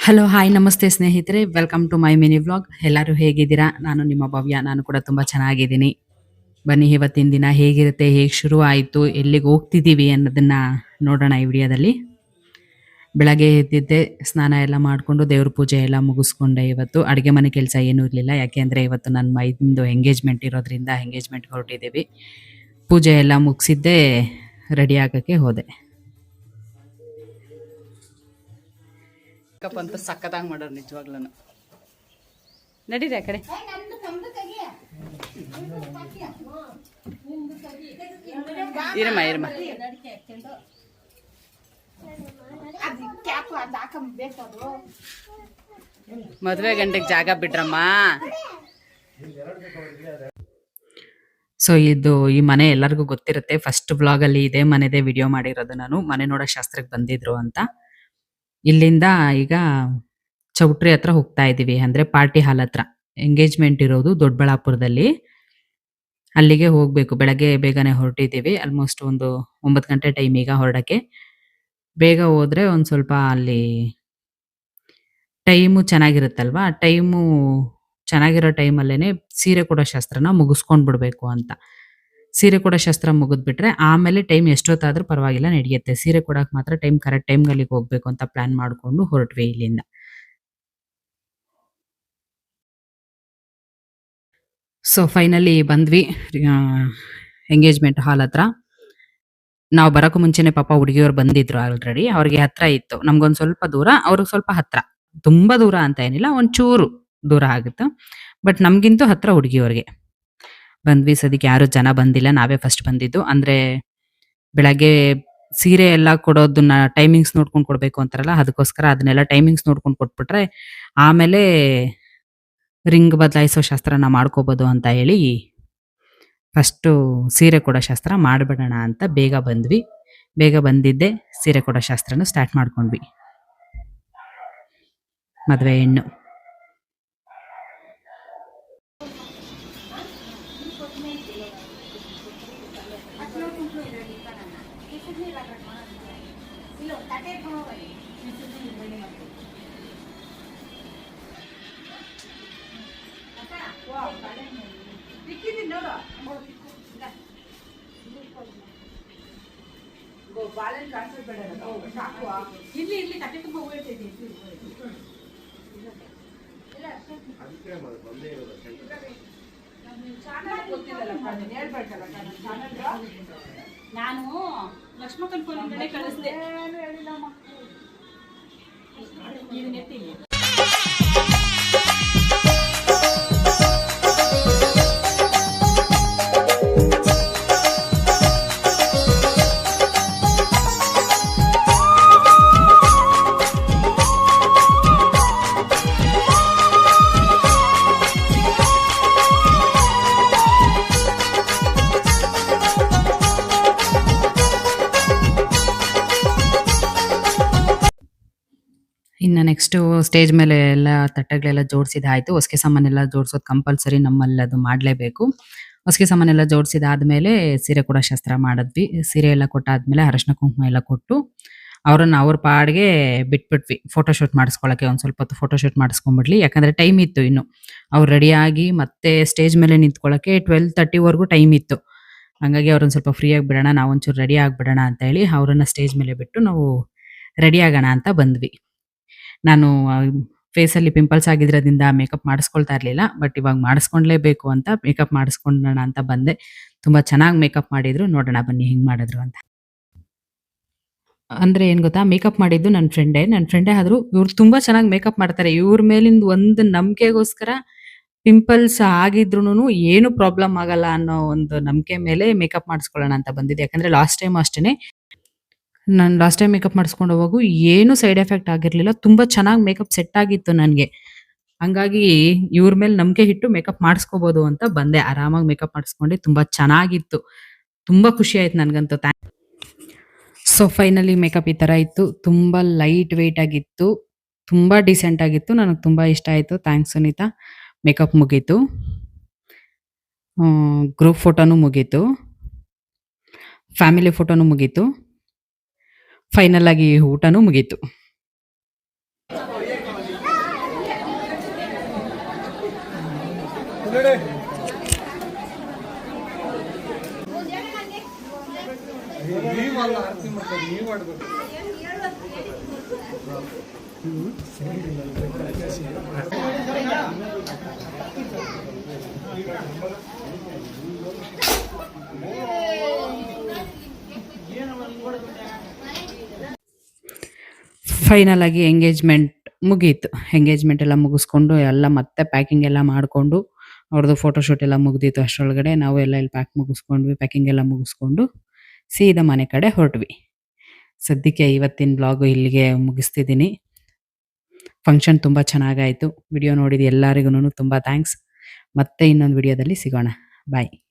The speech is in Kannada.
ಹಲೋ, ಹಾಯ್, ನಮಸ್ತೆ ಸ್ನೇಹಿತರೆ. Welcome to my mini vlog. ಎಲ್ಲರೂ ಹೇಗಿದ್ದೀರಾ? ನಾನು ನಿಮ್ಮ ಭವ್ಯ. ನಾನು ಕೂಡ ತುಂಬ ಚೆನ್ನಾಗಿದ್ದೀನಿ. ಬನ್ನಿ, ಇವತ್ತಿನ ದಿನ ಹೇಗಿರುತ್ತೆ, ಹೇಗೆ ಶುರು ಆಯಿತು, ಎಲ್ಲಿಗೆ ಹೋಗ್ತಿದ್ದೀವಿ ಅನ್ನೋದನ್ನ ನೋಡೋಣ ಈ ವಿಡಿಯೋದಲ್ಲಿ. ಬೆಳಗ್ಗೆ ಎದ್ದಿದ್ದೆ, ಸ್ನಾನ ಎಲ್ಲ ಮಾಡಿಕೊಂಡು ದೇವ್ರ ಪೂಜೆ ಎಲ್ಲ ಮುಗಿಸ್ಕೊಂಡೆ. ಇವತ್ತು ಅಡುಗೆ ಮನೆ ಕೆಲಸ ಏನೂ ಇರಲಿಲ್ಲ, ಯಾಕೆಂದರೆ ಇವತ್ತು ನನ್ನ ಮೈದಂದು ಎಂಗೇಜ್ಮೆಂಟ್ ಇರೋದ್ರಿಂದ ಎಂಗೇಜ್ಮೆಂಟ್ಗೆ ಹೊರಟಿದ್ದೀವಿ. ಪೂಜೆ ಎಲ್ಲ ಮುಗಿಸಿದ್ದೆ, ರೆಡಿ ಆಗೋಕ್ಕೆ ಹೋದೆ. ಮೇಕಪ್ ಅಂತೂ ಸಕ್ಕತ್ತಾಗಿ ಮಾಡೋರು ನಿಜವಾಗ್ಲೂ. ನಡೀರಿ ಆ ಕಡೆ. ಇರಮ್ಮ ಇರಮ್ಮ. ಮದುವೆ ಗಂಟೆಗೆ ಜಾಗ ಬಿಡ್ರಮ್ಮ. ಸೊ ಇದು ಈ ಮನೆ ಎಲ್ಲರಿಗೂ ಗೊತ್ತಿರುತ್ತೆ. ಫಸ್ಟ್ ವ್ಲಾಗಲ್ಲಿ ಇದೇ ಮನೆದೇ ವಿಡಿಯೋ ಮಾಡಿರೋದು ನಾನು. ಮನೆ ನೋಡೋ ಶಾಸ್ತ್ರಕ್ಕೆ ಬಂದಿದ್ರು ಅಂತ. ಇಲ್ಲಿಂದ ಈಗ ಚೌಟ್ರಿ ಹತ್ರ ಹೋಗ್ತಾ ಇದ್ದೀವಿ, ಅಂದ್ರೆ ಪಾರ್ಟಿ ಹಾಲ್ ಹತ್ರ. ಎಂಗೇಜ್ಮೆಂಟ್ ಇರೋದು ದೊಡ್ಡಬಳ್ಳಾಪುರದಲ್ಲಿ. ಅಲ್ಲಿಗೆ ಹೋಗ್ಬೇಕು. ಬೆಳಗ್ಗೆ ಬೇಗನೆ ಹೊರಟಿದ್ದೀವಿ. ಆಲ್ಮೋಸ್ಟ್ ಒಂದು 9 ಗಂಟೆ ಟೈಮ್ ಈಗ ಹೊರಡಕ್ಕೆ. ಬೇಗ ಹೋದ್ರೆ ಒಂದು ಸ್ವಲ್ಪ ಅಲ್ಲಿ ಟೈಮು ಚೆನ್ನಾಗಿರುತ್ತಲ್ವಾ, ಟೈಮು ಚೆನ್ನಾಗಿರೋ ಟೈಮಲ್ಲೇನೆ ಸೀರೆ ಕೊಡೋ ಶಾಸ್ತ್ರನ ಮುಗಿಸ್ಕೊಂಡು ಬಿಡಬೇಕು ಅಂತ. ಸೀರೆ ಕೊಡೋ ಶಾಸ್ತ್ರ ಮುಗಿದ್ಬಿಟ್ರೆ ಆಮೇಲೆ ಟೈಮ್ ಎಷ್ಟೊತ್ತಾದ್ರೂ ಪರವಾಗಿಲ್ಲ, ನಡೆಯುತ್ತೆ. ಸೀರೆ ಕೊಡಕ್ಕೆ ಮಾತ್ರ ಟೈಮ್ ಕರೆಕ್ಟ್ ಟೈಮ್ಗೆ ಅಲ್ಲಿಗೆ ಹೋಗ್ಬೇಕು ಅಂತ ಪ್ಲಾನ್ ಮಾಡಿಕೊಂಡು ಹೊರಟ್ವಿ ಇಲ್ಲಿಂದ. ಸೊ ಫೈನಲಿ ಬಂದ್ವಿ ಎಂಗೇಜ್ಮೆಂಟ್ ಹಾಲ್ ಹತ್ರ. ನಾವು ಬರೋಕ್ಕೂ ಮುಂಚೆನೆ ಪಾಪ ಹುಡುಗಿಯವ್ರು ಬಂದಿದ್ರು ಆಲ್ರೆಡಿ. ಅವ್ರಿಗೆ ಹತ್ರ ಇತ್ತು, ನಮ್ಗೊಂದು ಸ್ವಲ್ಪ ದೂರ, ಅವ್ರಿಗೆ ಸ್ವಲ್ಪ ಹತ್ರ. ತುಂಬಾ ದೂರ ಅಂತ ಏನಿಲ್ಲ, ಒಂಚೂರು ದೂರ ಆಗುತ್ತೆ. ಬಟ್ ನಮ್ಗಿಂತೂ ಹತ್ರ ಹುಡುಗಿಯವ್ರಿಗೆ. ಬಂದ್ವಿ. ಸದ್ಯಕ್ಕೆ ಯಾರು ಜನ ಬಂದಿಲ್ಲ, ನಾವೇ ಫಸ್ಟ್ ಬಂದಿದ್ದು. ಅಂದ್ರೆ ಬೆಳಗ್ಗೆ ಸೀರೆ ಎಲ್ಲ ಕೊಡೋದನ್ನ ಟೈಮಿಂಗ್ಸ್ ನೋಡ್ಕೊಂಡು ಕೊಡ್ಬೇಕು ಅಂತಾರಲ್ಲ, ಅದಕ್ಕೋಸ್ಕರ ಅದನ್ನೆಲ್ಲ ಟೈಮಿಂಗ್ಸ್ ನೋಡ್ಕೊಂಡು ಕೊಟ್ಬಿಟ್ರೆ ಆಮೇಲೆ ರಿಂಗ್ ಬದಲಾಯಿಸೋ ಶಾಸ್ತ್ರನ ಮಾಡ್ಕೋಬೋದು ಅಂತ ಹೇಳಿ ಫಸ್ಟು ಸೀರೆ ಕೊಡೋ ಶಾಸ್ತ್ರ ಮಾಡಿಬಿಡೋಣ ಅಂತ ಬೇಗ ಬಂದ್ವಿ. ಬೇಗ ಬಂದಿದ್ದೆ, ಸೀರೆ ಕೊಡೋ ಶಾಸ್ತ್ರನ ಸ್ಟಾರ್ಟ್ ಮಾಡ್ಕೊಂಡ್ವಿ. ಮದುವೆ ಹೆಣ್ಣು ಇಲ್ಲಿ ಇಲ್ಲಿ ತಟ್ಟೆ ತುಂಬ ಹೋಗ್ತೈತಿ. ನಾನು ಲಕ್ಷ್ಮಕ್ಕನ ಫೋನ್ ಕಡೆ ಕಳಿಸ್ದೆ. ಇನ್ನು ನೆಕ್ಸ್ಟು ಸ್ಟೇಜ್ ಮೇಲೆ ಎಲ್ಲ ತಟ್ಟೆಗಳೆಲ್ಲ ಜೋಡಿಸಿದಾಯಿತು. ಹೊಸ್ಗೆ ಸಾಮಾನೆಲ್ಲ ಜೋಡಿಸೋದು ಕಂಪಲ್ಸರಿ, ನಮ್ಮಲ್ಲಿ ಅದು ಮಾಡಲೇಬೇಕು. ಹೊಸ್ಗೆ ಸಾಮಾನೆಲ್ಲ ಜೋಡಿಸಿದಾದ್ಮೇಲೆ ಸೀರೆ ಕೊಡೋ ಶಾಸ್ತ್ರ ಮಾಡಿದ್ವಿ. ಸೀರೆ ಎಲ್ಲ ಕೊಟ್ಟಾದ್ಮೇಲೆ ಅರಶಿನ ಕುಂಕುಮ ಎಲ್ಲ ಕೊಟ್ಟು ಅವ್ರನ್ನ ಅವ್ರ ಪಾಡಿಗೆ ಬಿಟ್ಬಿಟ್ವಿ. ಫೋಟೋಶೂಟ್ ಮಾಡಿಸ್ಕೊಳ್ಳೋಕ್ಕೆ ಒಂದು ಸ್ವಲ್ಪ ಹೊತ್ತು ಫೋಟೋಶೂಟ್ ಮಾಡಿಸ್ಕೊಂಡ್ಬಿಡ್ಲಿ, ಯಾಕಂದರೆ ಟೈಮ್ ಇತ್ತು ಇನ್ನು. ಅವ್ರು ರೆಡಿಯಾಗಿ ಮತ್ತೆ ಸ್ಟೇಜ್ ಮೇಲೆ ನಿಂತ್ಕೊಳ್ಳೋಕ್ಕೆ 12:30ವರೆಗೂ ಟೈಮ್ ಇತ್ತು. ಹಾಗಾಗಿ ಅವ್ರನ್ನ ಸ್ವಲ್ಪ ಫ್ರೀಯಾಗಿ ಬಿಡೋಣ, ನಾವು ಒಂಚೂರು ರೆಡಿ ಆಗಿಬಿಡೋಣ ಅಂತ ಹೇಳಿ ಅವ್ರನ್ನ ಸ್ಟೇಜ್ ಮೇಲೆ ಬಿಟ್ಟು ನಾವು ರೆಡಿ ಆಗೋಣ ಅಂತ ಬಂದ್ವಿ. ನಾನು ಫೇಸಲ್ಲಿ ಪಿಂಪಲ್ಸ್ ಆಗಿದ್ರಿಂದ ಮೇಕಪ್ ಮಾಡಿಸ್ಕೊಳ್ತಾ ಇರಲಿಲ್ಲ. ಬಟ್ ಇವಾಗ ಮಾಡಿಸ್ಕೊಳ್ಲೇಬೇಕು ಅಂತ ಮೇಕಪ್ ಮಾಡಿಸ್ಕೊಳ್ಳೋಣ ಅಂತ ಬಂದೆ. ತುಂಬ ಚೆನ್ನಾಗಿ ಮೇಕಪ್ ಮಾಡಿದ್ರು. ನೋಡೋಣ ಬನ್ನಿ ಹೆಂಗೆ ಮಾಡಿದ್ರು ಅಂತ. ಅಂದರೆ ಏನು ಗೊತ್ತಾ, ಮೇಕಪ್ ಮಾಡಿದ್ದು ನನ್ನ ಫ್ರೆಂಡೇ ಆದರೂ ಇವ್ರು ತುಂಬ ಚೆನ್ನಾಗಿ ಮೇಕಪ್ ಮಾಡ್ತಾರೆ. ಇವ್ರ ಮೇಲಿಂದ ಒಂದು ನಂಬಿಕೆಗೋಸ್ಕರ ಪಿಂಪಲ್ಸ್ ಆಗಿದ್ರೂನು ಏನು ಪ್ರಾಬ್ಲಮ್ ಆಗಲ್ಲ ಅನ್ನೋ ಒಂದು ನಂಬಿಕೆ ಮೇಲೆ ಮೇಕಪ್ ಮಾಡಿಸ್ಕೊಳ್ಳೋಣ ಅಂತ ಬಂದಿದ್ದೆ. ಯಾಕಂದರೆ ಲಾಸ್ಟ್ ಟೈಮ್ ಅಷ್ಟೇ ನಾನು ಲಾಸ್ಟ್ ಟೈಮ್ ಮೇಕಪ್ ಮಾಡಿಸ್ಕೊಂಡು ಹೋಗುವಾಗ ಏನು ಸೈಡ್ ಎಫೆಕ್ಟ್ ಆಗಿರಲಿಲ್ಲ. ತುಂಬ ಚೆನ್ನಾಗಿ ಮೇಕಪ್ ಸೆಟ್ ಆಗಿತ್ತು ನನಗೆ. ಹಂಗಾಗಿ ಇವ್ರ ಮೇಲೆ ನಂಬಿಕೆ ಇಟ್ಟು ಮೇಕಪ್ ಮಾಡಿಸ್ಕೋಬೋದು ಅಂತ ಬಂದೆ. ಆರಾಮಾಗಿ ಮೇಕಪ್ ಮಾಡಿಸ್ಕೊಂಡೆ. ತುಂಬ ಚೆನ್ನಾಗಿತ್ತು. ತುಂಬ ಖುಷಿ ಆಯ್ತು ನನಗಂತೂ. ಸೊ ಫೈನಲಿ ಮೇಕಪ್ ಈ ಥರ ಇತ್ತು. ತುಂಬ ಲೈಟ್ ವೆಯ್ಟ್ ಆಗಿತ್ತು. ತುಂಬ ಡೀಸೆಂಟ್ ಆಗಿತ್ತು. ನನಗೆ ತುಂಬ ಇಷ್ಟ ಆಯಿತು. ಥ್ಯಾಂಕ್ಸ್ ಸುನೀತಾ. ಮೇಕಪ್ ಮುಗೀತು. ಗ್ರೂಪ್ ಫೋಟೋನು ಮುಗೀತು. ಫ್ಯಾಮಿಲಿ ಫೋಟೋನು ಮುಗೀತು. ಫೈನಲ್ ಆಗಿ ಊಟನೂ ಮುಗೀತು. ಫೈನಲ್ ಆಗಿ ಎಂಗೇಜ್‌ಮೆಂಟ್ ಮುಗೀತು. ಎಂಗೇಜ್‌ಮೆಂಟ್ ಎಲ್ಲ ಮುಗಿಸ್ಕೊಂಡು ಎಲ್ಲ ಮತ್ತೆ ಪ್ಯಾಕಿಂಗ್ ಎಲ್ಲ ಮಾಡ್ಕೊಂಡು ಅವ್ರದ್ದು ಫೋಟೋ ಶೂಟ್ ಎಲ್ಲ ಮುಗ್ದಿತ್ತು. ಅಷ್ಟರೊಳಗಡೆ ನಾವು ಎಲ್ಲ ಇಲ್ಲಿ ಮುಗಿಸ್ಕೊಂಡ್ವಿ. ಪ್ಯಾಕಿಂಗ್ ಎಲ್ಲ ಮುಗಿಸ್ಕೊಂಡು ಸೀದಾ ಮನೆ ಕಡೆ ಹೊರಟ್ವಿ. ಸದ್ಯಕ್ಕೆ ಇವತ್ತಿನ ಬ್ಲಾಗು ಇಲ್ಲಿಗೆ ಮುಗಿಸ್ತಿದ್ದೀನಿ. ಫಂಕ್ಷನ್ ತುಂಬಾ ಚೆನ್ನಾಗಾಯ್ತು. ವಿಡಿಯೋ ನೋಡಿದ ಎಲ್ಲರಿಗೂನು ತುಂಬಾ ಥ್ಯಾಂಕ್ಸ್. ಮತ್ತೆ ಇನ್ನೊಂದು ವಿಡಿಯೋದಲ್ಲಿ ಸಿಗೋಣ. ಬಾಯ್.